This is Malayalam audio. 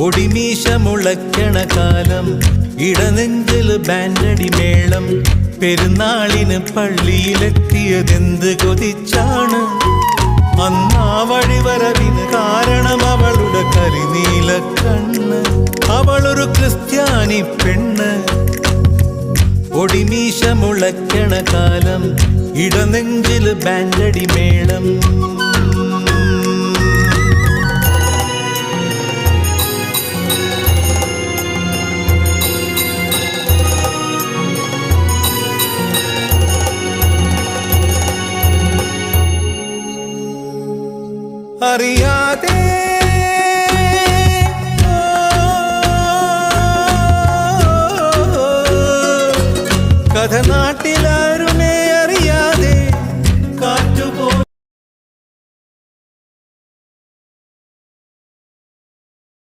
ഒടിമീശ മുളയ്ക്കണ കാലം, ഇടനെഞ്ചില് ബാൻഡടി മേളം. പെരുന്നാളിന് പള്ളിയിലെത്തിയതെന്ത് കൊതിച്ചാണ്. അന്നാ വഴിവരവിന് കാരണം അവളുടെ കരിനീല കണ്ണ്. അവളൊരു ക്രിസ്ത്യാനി പെണ്ണ്. ഒടിമീശ മുളയ്ക്കണ കാലം, ഇടനെഞ്ചില് ബാൻഡടി മേളം. അറിയാതെ കഥ നാട്ടില